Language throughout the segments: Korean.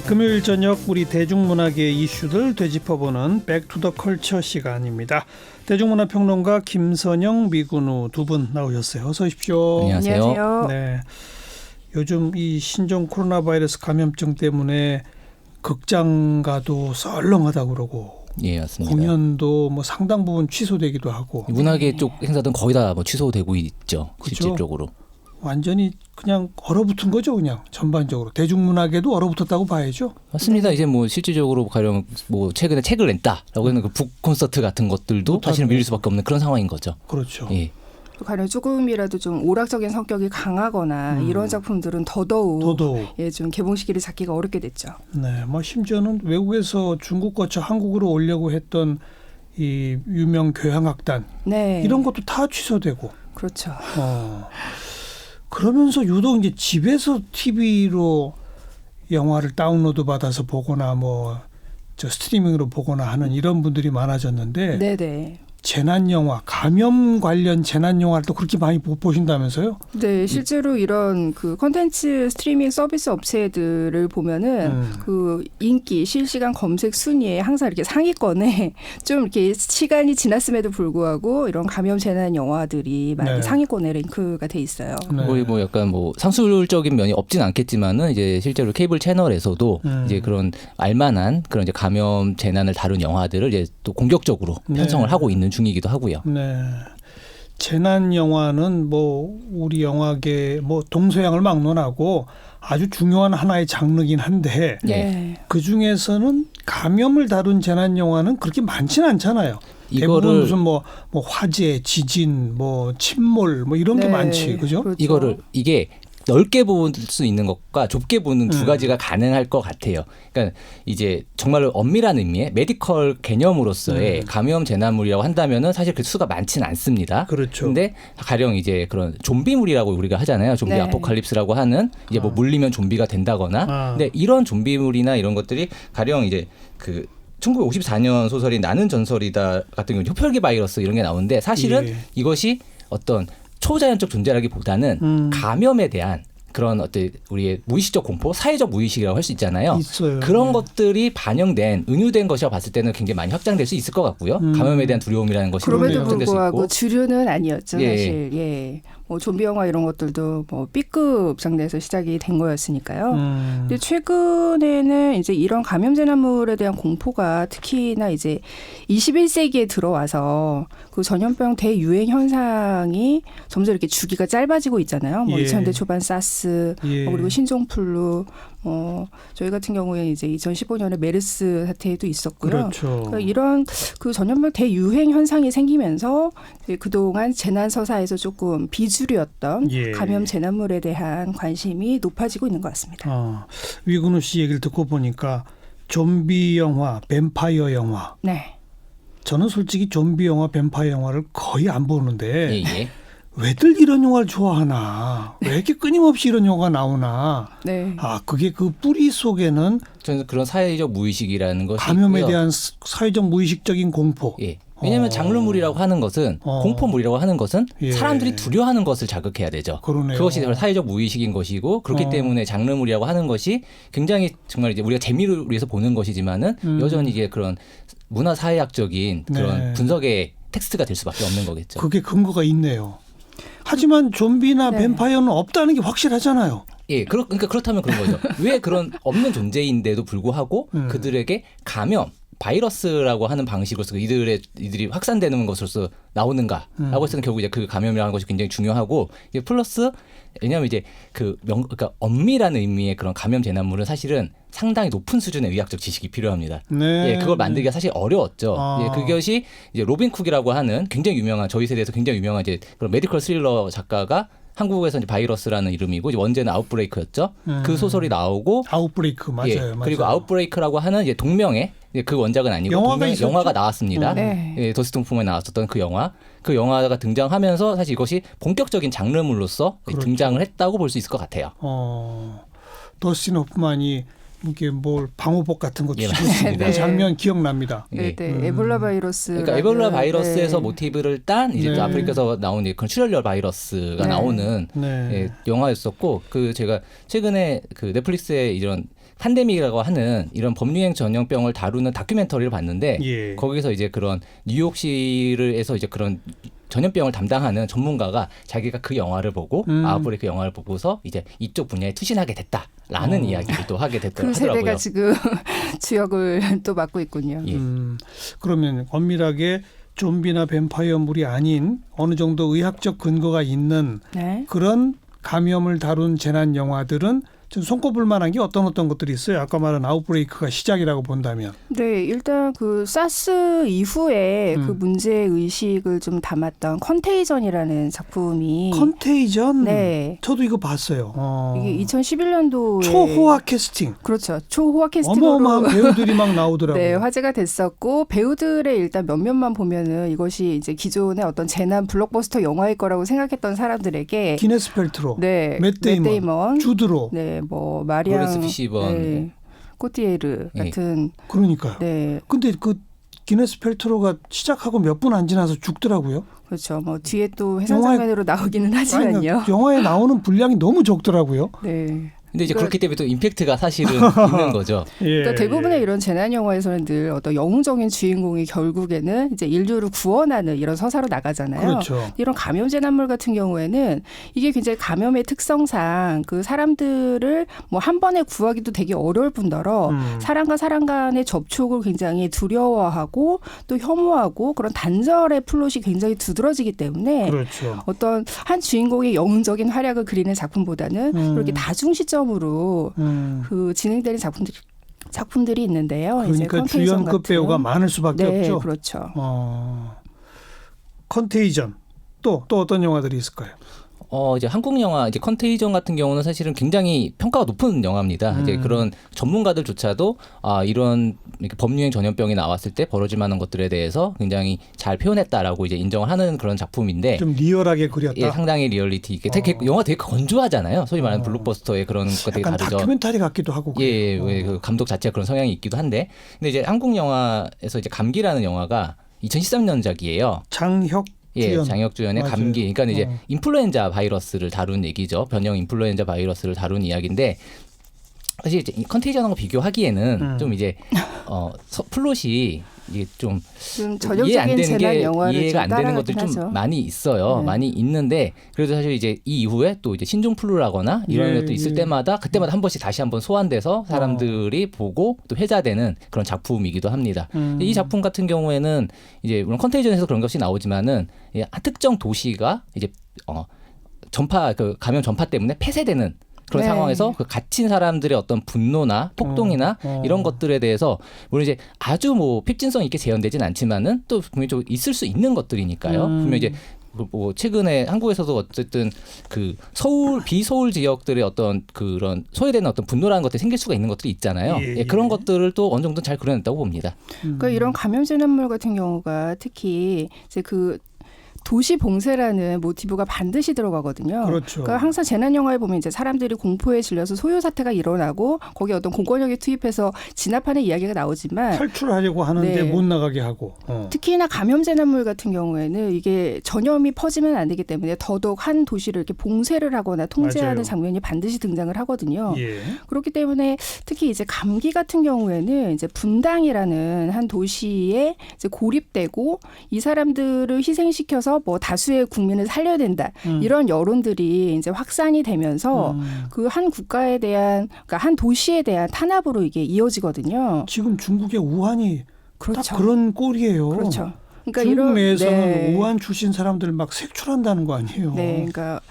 금요일 저녁 우리 대중문화계의 이슈들 되짚어보는 백투더컬처 시간입니다. 대중문화평론가 김선영, 미군우 두 분 나오셨어요. 어서 오십시오. 안녕하세요. 네, 요즘 이 신종 코로나 바이러스 감염증 때문에 극장가도 썰렁하다고 그러고, 예, 맞습니다. 공연도 뭐 상당 부분 취소되기도 하고, 문화계 쪽 행사들은 거의 다 뭐 취소되고 있죠. 그렇죠? 실질적으로. 완전히 그냥 얼어붙은 거죠. 그냥 전반적으로 대중문화계도 얼어붙었다고 봐야죠. 맞습니다. 이제 뭐 실질적으로 가령 뭐 최근에 책을 냈다라고 하는 그 북 콘서트 같은 것들도 사실은 밀릴 수밖에 없는 그런 상황인 거죠. 그렇죠. 예. 가령 조금이라도 좀 오락적인 성격이 강하거나 이런 작품들은 더더욱 예, 좀 개봉 시기를 잡기가 어렵게 됐죠. 네, 뭐 심지어는 외국에서 중국 거쳐 한국으로 오려고 했던 이 유명 교향악단 네. 이런 것도 다 취소되고. 그렇죠. 그러면서 유독 이제 집에서 TV로 영화를 다운로드 받아서 보거나 뭐 저 스트리밍으로 보거나 하는 이런 분들이 많아졌는데, 네네. 재난 영화, 감염 관련 재난 영화를 또 그렇게 많이 못 보신다면서요? 네, 실제로 이런 그 콘텐츠 스트리밍 서비스 업체들을 보면은 그 인기 실시간 검색 순위에 항상 이렇게 상위권에 좀 이렇게 시간이 지났음에도 불구하고 이런 감염 재난 영화들이 많이 네. 상위권에 랭크가 돼 있어요. 네. 거의 뭐 약간 뭐 상술적인 면이 없진 않겠지만은 이제 실제로 케이블 채널에서도 이제 그런 알만한 그런 이제 감염 재난을 다룬 영화들을 이제 또 공격적으로 편성을 하고 있는 중이기도 하고요. 네. 재난 영화는 뭐 우리 영화계 뭐 동서양을 막론하고 아주 중요한 하나의 장르긴 한데, 네. 그 중에서는 감염을 다룬 재난 영화는 그렇게 많지는 않잖아요. 대부분 이거를 무슨 뭐 화재, 지진, 뭐 침몰 뭐 이런 게 네. 많지, 그죠? 그렇죠. 이거를 이게 넓게 볼 수 있는 것과 좁게 보는 두 가지가 가능할 것 같아요. 그러니까 이제 정말로 엄밀한 의미의 메디컬 개념으로서의 감염 재난물이라고 한다면은 사실 그 수가 많지는 않습니다. 그렇죠. 근데 가령 이제 그런 좀비물이라고 우리가 하잖아요. 좀비 네. 아포칼립스라고 하는 이제 뭐 물리면 좀비가 된다거나. 근데 이런 좀비물이나 이런 것들이 가령 이제 그 1954년 소설인 나는 전설이다 같은 경우 흡혈귀 바이러스 이런 게 나오는데 사실은 예. 이것이 어떤 초자연적 존재라기보다는 감염에 대한 그런 어떤 우리의 무의식적 공포, 사회적 무의식이라고 할 수 있잖아요. 있어요. 그런 네. 것들이 반영된, 은유된 것이라고 봤을 때는 굉장히 많이 확장될 수 있을 것 같고요. 감염에 대한 두려움이라는 것이 그럼에도 확장될 수 불구하고 있고. 주류는 아니었죠, 예. 사실. 예. 뭐 좀비 영화 이런 것들도 뭐 B급 장르에서 시작이 된 거였으니까요. 근데 최근에는 이제 이런 감염 재난물에 대한 공포가 특히나 이제 21세기에 들어와서 그 전염병 대유행 현상이 점점 이렇게 주기가 짧아지고 있잖아요. 뭐 예. 2000대 초반 사스, 예. 그리고 신종플루, 저희 같은 경우에 이제 2015년에 메르스 사태도 있었고요. 그렇죠. 그러니까 이런 그 전염병 대유행 현상이 생기면서 이제 그동안 재난 서사에서 조금 비주류였던 예. 감염 재난물에 대한 관심이 높아지고 있는 것 같습니다. 위근우 씨 얘기를 듣고 보니까 좀비 영화, 뱀파이어 영화. 네. 저는 솔직히 좀비 영화, 뱀파이어 영화를 거의 안 보는데 예, 예. 왜들 이런 영화를 좋아하나? 왜 이렇게 끊임없이 이런 영화가 나오나? 네. 그게 그 뿌리 속에는 저는 그런 사회적 무의식이라는 것이 감염에 있고요. 대한 사회적 무의식적인 공포. 예. 왜냐하면 장르물이라고 하는 것은 공포물이라고 하는 것은 예. 사람들이 두려워하는 것을 자극해야 되죠. 그러네요. 그것이 사회적 무의식인 것이고 그렇기 때문에 장르물이라고 하는 것이 굉장히 정말 이제 우리가 재미를 위해서 보는 것이지만은 여전히 이제 그런 문화 사회학적인 그런 네. 분석의 텍스트가 될 수밖에 없는 거겠죠. 그게 근거가 있네요. 하지만 좀비나 네. 뱀파이어는 없다는 게 확실하잖아요. 예, 그러니까 그렇다면 그런 거죠. 왜 그런 없는 존재인데도 불구하고 그들에게 감염 바이러스라고 하는 방식으로서 이들이 확산되는 것으로서 나오는가라고 해서는 결국 이제 그 감염이라는 것이 굉장히 중요하고 이제 플러스 왜냐하면 이제 그러니까 엄밀한 의미의 그런 감염 재난물은 사실은 상당히 높은 수준의 의학적 지식이 필요합니다. 네. 예, 그걸 만들기가 사실 어려웠죠. 예, 그것이 이제 로빈 쿡이라고 하는 굉장히 유명한 저희 세대에서 굉장히 유명한 이제 그런 메디컬 스릴러 작가가 한국에서 이제 바이러스라는 이름이고 이제 원제는 아웃브레이크였죠. 그 소설이 나오고 아웃브레이크 맞아요. 예, 맞아요. 그리고 아웃브레이크라고 하는 이제 동명의 그 원작은 아니고 영화가 나왔습니다. 네. 예, 더스틴 호프만에 나왔었던 그 영화가 등장하면서 사실 이것이 본격적인 장르물로서 그렇죠. 등장을 했다고 볼 수 있을 것 같아요. 더스틴 호프만이 이게 뭘 방호복 같은 거 예, 주고 맞습니다. 그 장면 기억납니다. 네, 네. 에볼라 바이러스. 그러니까 에볼라 바이러스에서 네. 모티브를 딴 이제 또 아프리카에서 나온 그런 출혈열 바이러스가 네. 나오는 네. 예, 영화였었고 그 제가 최근에 그 넷플릭스에 이런 판데믹이라고 하는 이런 법유행 전염병을 다루는 다큐멘터리를 봤는데 예. 거기서 이제 그런 뉴욕시에서 이제 그런 전염병을 담당하는 전문가가 자기가 그 영화를 보고 아웃브레이크 영화를 보고서 이제 이쪽 분야에 투신하게 됐다라는 이야기를 또 하게 그 됐더라고요. 세대가 지금 주역을 또 맡고 있군요. 예. 그러면 엄밀하게 좀비나 뱀파이어물이 아닌 어느 정도 의학적 근거가 있는 네. 그런 감염을 다룬 재난 영화들은 좀 손꼽을 만한 게 어떤 것들이 있어요? 아까 말한 아웃브레이크가 시작이라고 본다면. 네, 일단 그 사스 이후에 그 문제 의식을 좀 담았던 컨테이전이라는 작품이 컨테이전? 네. 저도 이거 봤어요. 이게 2011년도에 초호화 캐스팅. 그렇죠. 초호화 캐스팅으로 어마어마한 배우들이 막 나오더라고요. 네, 화제가 됐었고 배우들의 일단 몇몇만 보면은 이것이 이제 기존의 어떤 재난 블록버스터 영화일 거라고 생각했던 사람들에게 기네스 펠트로, 네, 맷 데이먼, 주드로. 네, 뭐 마리앙 로렌스 피시번, 네, 꼬티에르 같은 그러니까요. 네, 근데 그 기네스 펠트로가 시작하고 몇 분 안 지나서 죽더라고요. 그렇죠. 뭐 뒤에 또 해상 장면으로 나오기는 하지만요. 영화에 나오는 분량이 너무 적더라고요. 네. 근데 이제 그러니까- 그렇기 때문에 또 임팩트가 사실은 있는 거죠. 예, 그러니까 대부분의 이런 재난 영화에서는 늘 어떤 영웅적인 주인공이 결국에는 이제 인류를 구원하는 이런 서사로 나가잖아요. 그렇죠. 이런 감염 재난물 같은 경우에는 이게 굉장히 감염의 특성상 그 사람들을 뭐 한 번에 구하기도 되게 어려울 뿐더러 사람과 사람 간의 접촉을 굉장히 두려워하고 또 혐오하고 그런 단절의 플롯이 굉장히 두드러지기 때문에 그렇죠. 어떤 한 주인공의 영웅적인 활약을 그리는 작품보다는 그렇게 다중 시점으로 그 진행되는 작품들이 있는데요. 이제 그러니까 컨테이전 주연급 같은. 배우가 많을 수밖에 네, 없죠. 그렇죠. 컨테이전 또 어떤 영화들이 있을까요? 이제 한국 영화 이제 컨테이전 같은 경우는 사실은 굉장히 평가가 높은 영화입니다. 이제 그런 전문가들조차도 이런 이렇게 법유행 전염병이 나왔을 때 벌어질 만한 것들에 대해서 굉장히 잘 표현했다라고 이제 인정을 하는 그런 작품인데 좀 리얼하게 그렸다. 예, 상당히 리얼리티 있게 영화 되게 건조하잖아요. 소위 말하는 블록버스터의 그런 것과 되게 약간 다르죠. 다큐멘터리 같기도 하고. 예, 그 감독 자체가 그런 성향이 있기도 한데, 근데 이제 한국 영화에서 이제 감기라는 영화가 2013년작이에요. 장혁 예, 주연. 장혁 주연의 맞아요. 감기. 그러니까 이제 인플루엔자 바이러스를 다룬 얘기죠. 변형 인플루엔자 바이러스를 다룬 이야기인데 사실 이제 이 컨테이전하고 비교하기에는 좀 이제 플롯이 이게 좀 이해 안 전형적인 되는 재난 게 영화를 이해가 안 되는 따라가긴 것들이 좀 하죠. 많이 있어요. 네. 많이 있는데 그래도 사실 이제 이 이후에 또 이제 신종 플루라거나 이런 예, 것도 있을 예. 때마다 그때마다 한 번씩 다시 한번 소환돼서 사람들이 보고 또 회자되는 그런 작품이기도 합니다. 이 작품 같은 경우에는 이제 물론 컨테이전에서 그런 것이 나오지만은 특정 도시가 이제 감염 전파 때문에 폐쇄되는 그런 네. 상황에서 그 갇힌 사람들의 어떤 분노나 폭동이나 이런 것들에 대해서 물론 이제 아주 뭐 핍진성 있게 재현되진 않지만은 또 분명히 좀 있을 수 있는 것들이니까요. 분명 이제 뭐 최근에 한국에서도 어쨌든 그 비서울 지역들의 어떤 그런 소외되는 어떤 분노라는 것들이 생길 수가 있는 것들이 있잖아요. 예, 그런 예. 것들을 또 어느 정도 잘 그려냈다고 봅니다. 그러니까 이런 감염 재난물 같은 경우가 특히 이제 그 도시 봉쇄라는 모티브가 반드시 들어가거든요. 그렇죠. 그러니까 항상 재난 영화에 보면 이제 사람들이 공포에 질려서 소요 사태가 일어나고 거기에 어떤 공권력이 투입해서 진압하는 이야기가 나오지만 탈출하려고 하는데 네. 못 나가게 하고. 특히나 감염 재난물 같은 경우에는 이게 전염이 퍼지면 안 되기 때문에 더더욱 한 도시를 이렇게 봉쇄를 하거나 통제하는 맞아요. 장면이 반드시 등장을 하거든요. 예. 그렇기 때문에 특히 이제 감기 같은 경우에는 이제 분당이라는 한 도시에 이제 고립되고 이 사람들을 희생시켜서 뭐 다수의 국민을 살려야 된다 이런 여론들이 이제 확산이 되면서 그 한 국가에 대한 그러니까 한 도시에 대한 탄압으로 이게 이어지거든요. 지금 중국의 우한이 그렇죠. 딱 그런 꼴이에요. 그렇죠. 그러니까 중국 내에서는 네. 우한 출신 사람들 막 색출한다는 거 아니에요. 네, 그러니까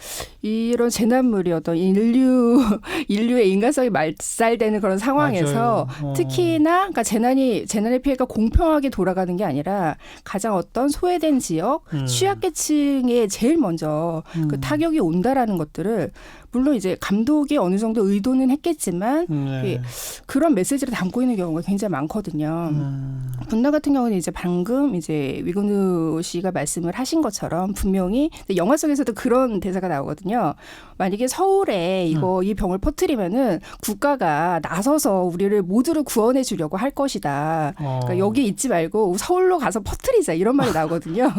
이런 재난물이 어떤 인류의 인간성이 말살되는 그런 상황에서 맞아요. 특히나 그러니까 재난의 피해가 공평하게 돌아가는 게 아니라 가장 어떤 소외된 지역, 취약계층에 제일 먼저 그 타격이 온다라는 것들을 물론 이제 감독이 어느 정도 의도는 했겠지만 네. 그런 메시지를 담고 있는 경우가 굉장히 많거든요. 분당 같은 경우는 이제 방금 이제 위근우 씨가 말씀을 하신 것처럼 분명히 영화 속에서도 그런 대사가 나오거든요. 만약에 서울에 이 병을 퍼뜨리면은 국가가 나서서 우리를 모두를 구원해 주려고 할 것이다. 그러니까 여기 있지 말고 서울로 가서 퍼뜨리자 이런 말이 나오거든요.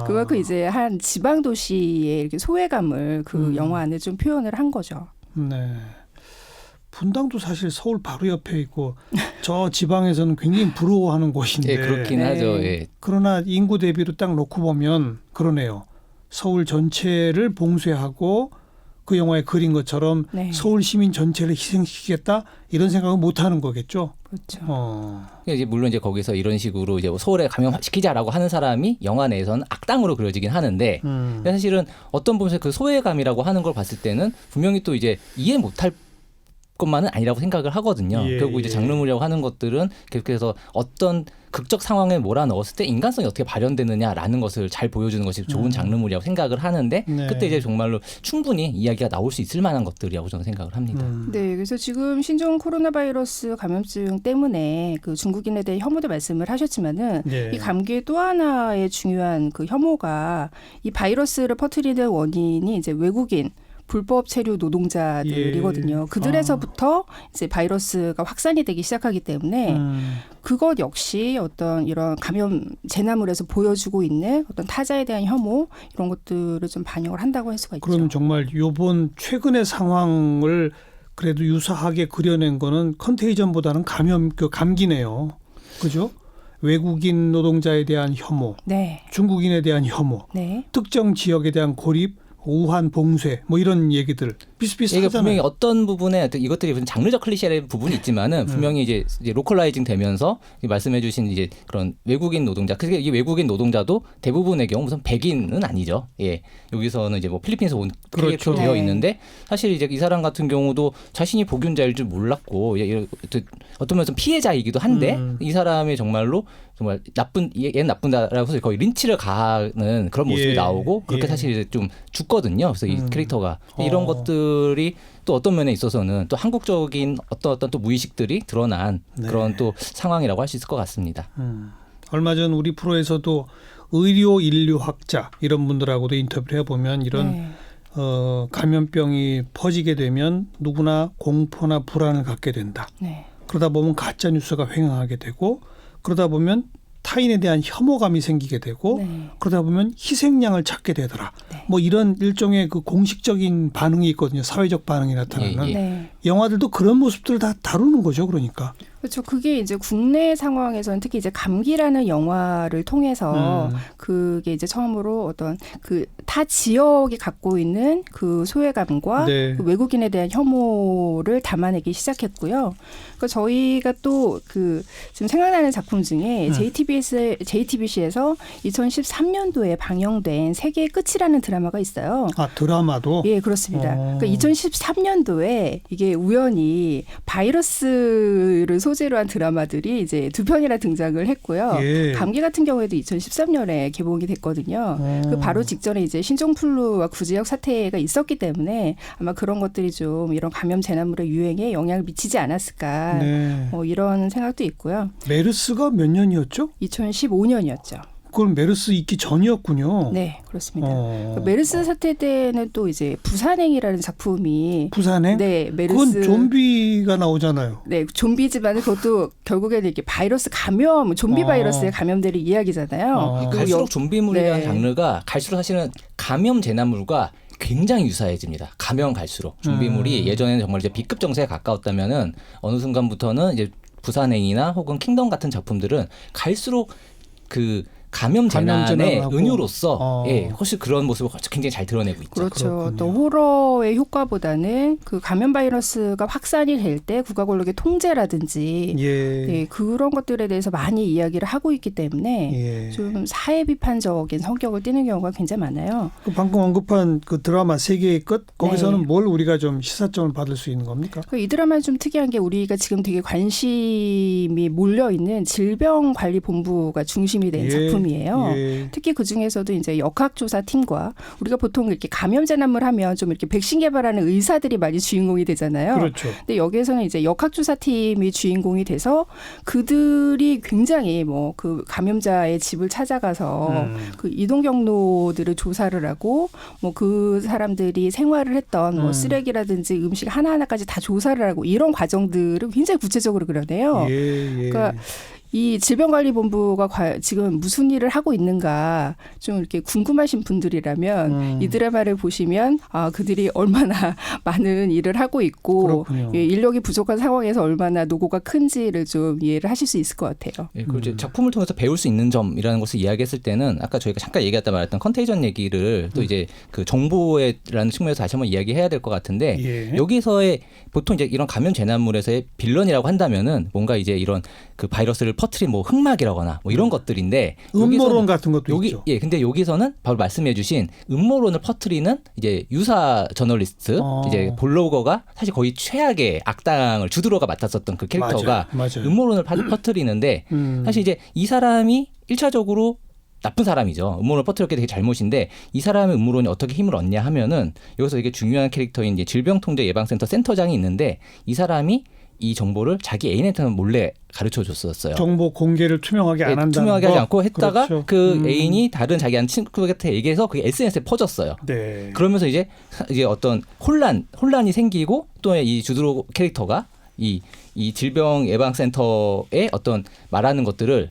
그만큼 이제 한 지방 도시의 이렇게 소외감을 그 영화 안에 좀 표현을 한 거죠. 네. 분당도 사실 서울 바로 옆에 있고 저 지방에서는 굉장히 부러워하는 곳인데 예, 그렇긴 네. 하죠. 예. 그러나 인구 대비로 딱 놓고 보면 그러네요. 서울 전체를 봉쇄하고 그 영화에 그린 것처럼 네. 서울 시민 전체를 희생시키겠다 이런 생각은 못 하는 거겠죠. 그렇죠. 이제 물론 이제 거기서 이런 식으로 이제 서울에 감염시키자라고 하는 사람이 영화 내에서는 악당으로 그려지긴 하는데 근데 사실은 어떤 부분에서 그 소외감이라고 하는 걸 봤을 때는 분명히 또 이제 이해 못할 것만은 아니라고 생각을 하거든요. 예, 결국 이제 예. 장르물이라고 하는 것들은 계속해서 어떤 극적 상황에 몰아넣었을 때 인간성이 어떻게 발현되느냐라는 것을 잘 보여주는 것이 좋은 장르물이라고 생각을 하는데 네. 그때 이제 정말로 충분히 이야기가 나올 수 있을 만한 것들이라고 저는 생각을 합니다. 네, 그래서 지금 신종 코로나 바이러스 감염증 때문에 그 중국인에 대해 혐오도 말씀을 하셨지만은 네. 이 감기의 또 하나의 중요한 그 혐오가 이 바이러스를 퍼뜨리는 원인이 이제 외국인 불법 체류 노동자들이거든요. 예. 그들에서부터 이제 바이러스가 확산이 되기 시작하기 때문에 그것 역시 어떤 이런 감염 재난물에서 보여주고 있는 어떤 타자에 대한 혐오 이런 것들을 좀 반영을 한다고 할 수가 있죠. 그럼 정말 요번 최근의 상황을 그래도 유사하게 그려낸 거는 컨테이전보다는 감기네요. 그죠? 외국인 노동자에 대한 혐오, 네, 중국인에 대한 혐오, 네. 특정 지역에 대한 고립, 우한 봉쇄 뭐 이런 얘기들 이게 비슷비슷하잖아요. 분명히 어떤 부분에 이것들이 무슨 장르적 클리셰의 부분이 있지만은 분명히 이제 로컬라이징 되면서 말씀해주신 이제 그런 외국인 노동자, 그게 이 외국인 노동자도 대부분의 경우 무슨 백인은 아니죠. 예, 여기서는 이제 뭐 필리핀에서 온 그렇죠. 캐릭터로 되어 네. 있는데 사실 이제 이 사람 같은 경우도 자신이 복균자일 줄 몰랐고 어떤 면에서 피해자이기도 한데 이 사람이 정말 얘는 나쁜다라고 해서 거의 린치를 가하는 그런 모습이 예. 나오고 그렇게 예. 사실 이제 좀 죽거든요. 그래서 이 캐릭터가 이런 것들이 또 어떤 면에 있어서는 또 한국적인 어떤 또 무의식들이 드러난 네. 그런 또 상황이라고 할 수 있을 것 같습니다. 얼마 전 우리 프로에서도 의료 인류학자 이런 분들하고도 인터뷰를 해보면 이런 네. 감염병이 퍼지게 되면 누구나 공포나 불안을 갖게 된다. 네. 그러다 보면 가짜 뉴스가 횡행하게 되고 그러다 보면 타인에 대한 혐오감이 생기게 되고 네. 그러다 보면 희생양을 찾게 되더라. 네. 뭐 이런 일종의 그 공식적인 반응이 있거든요. 사회적 반응이 나타나는. 예. 네. 영화들도 그런 모습들을 다 다루는 거죠. 그러니까. 그렇죠. 그게 이제 국내 상황에서는 특히 이제 감기라는 영화를 통해서 그게 이제 처음으로 어떤 그 타 지역이 갖고 있는 그 소외감과 네. 그 외국인에 대한 혐오를 담아내기 시작했고요. 그러니까 저희가 또 그 지금 생각나는 작품 중에 JTBC에서 2013년도에 방영된 세계의 끝이라는 드라마가 있어요. 아 드라마도. 예, 그렇습니다. 그러니까 2013년도에 이게 우연히 바이러스를 소재로 한 드라마들이 이제 두 편이나 등장을 했고요. 예. 감기 같은 경우에도 2013년에 개봉이 됐거든요. 그 바로 직전에 이제 신종플루와 구제역 사태가 있었기 때문에 아마 그런 것들이 좀 이런 감염 재난물의 유행에 영향을 미치지 않았을까. 네. 뭐 이런 생각도 있고요. 메르스가 몇 년이었죠? 2015년이었죠. 그건 메르스 있기 전이었군요. 네, 그렇습니다. 어. 메르스 사태 때는 또 이제 부산행이라는 작품이 부산행? 네, 메르스 그건 좀비가 나오잖아요. 네, 좀비지만 그것도 결국에는 이렇게 바이러스 감염, 좀비 바이러스에 감염되는 이야기잖아요. 그리고 갈수록 좀비물이라는 네. 장르가 갈수록 사실은 감염 재난물과 굉장히 유사해집니다. 가면 갈수록 좀비물이 예전에는 정말 이제 B급 정세에 가까웠다면은 어느 순간부터는 이제 부산행이나 혹은 킹덤 같은 작품들은 갈수록 그 감염 재난의 재난하고. 은유로서 예, 훨씬 그런 모습을 굉장히 잘 드러내고 있죠. 그렇죠. 그렇군요. 또 호러의 효과보다는 그 감염 바이러스가 확산이 될 때 국가권력의 통제라든지 예. 네, 그런 것들에 대해서 많이 이야기를 하고 있기 때문에 예. 좀 사회 비판적인 성격을 띠는 경우가 굉장히 많아요. 그 방금 언급한 그 드라마 세계의 끝 거기서는 네. 뭘 우리가 좀 시사점을 받을 수 있는 겁니까? 이 드라마는 좀 특이한 게 우리가 지금 되게 관심이 몰려 있는 질병관리본부가 중심이 된 예. 작품이에요. 예. 특히 그 중에서도 이제 역학조사 팀과 우리가 보통 이렇게 감염 재난물 하면 좀 이렇게 백신 개발하는 의사들이 많이 주인공이 되잖아요. 그렇죠. 근데 여기에서는 이제 역학조사 팀이 주인공이 돼서 그들이 굉장히 뭐 그 감염자의 집을 찾아가서 그 이동 경로들을 조사를 하고 뭐 그 사람들이 생활을 했던 뭐 쓰레기라든지 음식 하나하나까지 다 조사를 하고 이런 과정들을 굉장히 구체적으로 그려내요. 예. 예. 그러니까 이 질병관리본부가 지금 무슨 일을 하고 있는가 좀 이렇게 궁금하신 분들이라면 이 드라마를 보시면 그들이 얼마나 많은 일을 하고 있고 인력이 부족한 상황에서 얼마나 노고가 큰지를 좀 이해를 하실 수 있을 것 같아요. 예, 그리고 이제 작품을 통해서 배울 수 있는 점이라는 것을 이야기했을 때는 아까 저희가 잠깐 얘기했다 말했던 컨테이전 얘기를 또 이제 그 정보라는 측면에서 다시 한번 이야기해야 될 것 같은데 예. 여기서의 보통 이제 이런 감염 재난물에서의 빌런이라고 한다면은 뭔가 이제 이런 그 바이러스를 퍼뜨린 뭐 흑막이라거나 뭐 이런 것들인데 음모론 같은 것도 여기, 있죠. 예, 근데 여기서는 바로 말씀해주신 음모론을 퍼뜨리는 이제 유사 저널리스트, 이제 블로거가 사실 거의 최악의 악당을 주드로가 맡았었던 그 캐릭터가 맞아요. 음모론을 퍼뜨리는데 사실 이제 이 사람이 1차적으로 나쁜 사람이죠. 음모론을 퍼뜨렸기 되게 잘못인데 이 사람의 음모론이 어떻게 힘을 얻냐 하면은 여기서 되게 중요한 캐릭터인 이제 질병통제예방센터 센터장이 있는데 이 사람이 이 정보를 자기 애인한테는 몰래 가르쳐 줬었어요. 정보 공개를 투명하게 안 한다는 투명하게 하지 않고 했다가 그렇죠. 그 애인이 다른 자기 아는 친구한테 얘기해서 그게 SNS에 퍼졌어요. 네. 그러면서 이제 어떤 혼란이 생기고 또 이 주드로 캐릭터가 이 질병예방센터의 어떤 말하는 것들을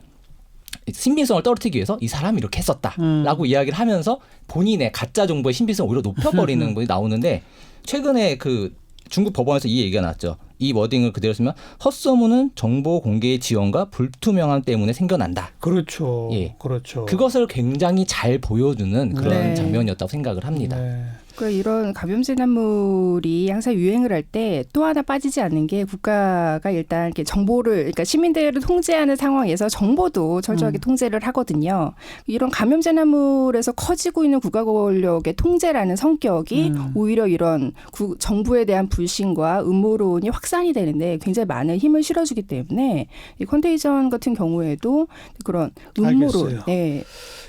신빙성을 떨어뜨리기 위해서 이 사람이 이렇게 했었다라고 이야기를 하면서 본인의 가짜 정보의 신빙성을 오히려 높여버리는 분이 나오는데 최근에 그 중국 법원에서 이 얘기가 나왔죠. 이 워딩을 그대로 쓰면 헛소문은 정보 공개의 지원과 불투명함 때문에 생겨난다. 그렇죠. 예. 그렇죠. 그것을 굉장히 잘 보여주는 그런 네. 장면이었다고 생각을 합니다. 네. 그러니까 이런 감염재난물이 항상 유행을 할 때 또 하나 빠지지 않는 게 국가가 일단 이렇게 정보를 그러니까 시민들을 통제하는 상황에서 정보도 철저하게 통제를 하거든요. 이런 감염재난물에서 커지고 있는 국가 권력의 통제라는 성격이 오히려 이런 정부에 대한 불신과 음모론이 확산이 되는데 굉장히 많은 힘을 실어주기 때문에 이 컨테이전 같은 경우에도 그런 음모론, 알겠어요. 네.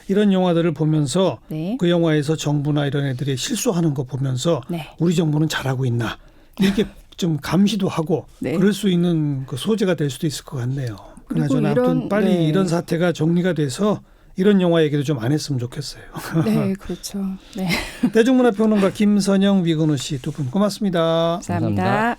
이런 영화들을 보면서 네. 그 영화에서 정부나 이런 애들이 실수하는 거 보면서 네. 우리 정부는 잘하고 있나 이렇게 좀 감시도 하고 네. 그럴 수 있는 그 소재가 될 수도 있을 것 같네요. 그리고 그나저나 아무튼 빨리 네. 이런 사태가 정리가 돼서 이런 영화 얘기도 좀 안 했으면 좋겠어요. 네, 그렇죠. 네. 대중문화평론가 김선영, 위근우 씨 두 분 고맙습니다. 감사합니다. 감사합니다.